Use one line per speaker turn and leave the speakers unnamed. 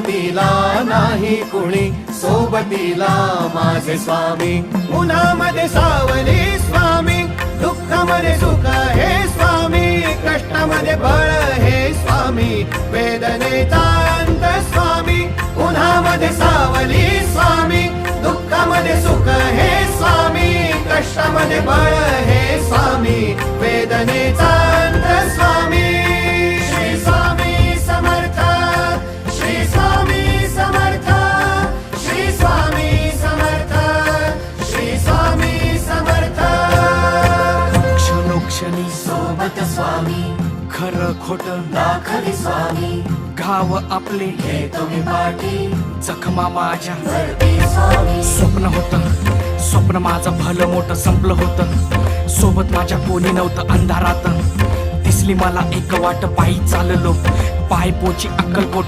सोबतीला नाही कुणी, सोबतीला माझे स्वामी. उन्हामध्ये सावली स्वामी, दुःखामध्ये सुख हे स्वामी, कष्टामध्ये बळ हे स्वामी, वेदनेचा अंत स्वामी. उन्हामध्ये सावली स्वामी, दुःखामध्ये सुख हे स्वामी, कष्टामध्ये बळ हे स्वामी, वेदनेचा अंत स्वामी. श्री स्वामी समर्थ, श्री स्वामी समर्थ, श्री स्वामी समर्थ, श्री स्वामी समर्थ.
क्षणोक्षणी
सोबत स्वामी,
खरं खोट
दाखवी स्वामी,
घाव आपले
घेतो मी पाठी,
जखमा माझ्या
वरती स्वामी.
स्वप्न होतं, स्वप्न माझं भलं मोठं संपलं होतं. सोबत माझ्या कोणी नव्हतं अंधारात. दिसली मला एक वाट, पायी चाललो पाय पोची अक्कलकोट.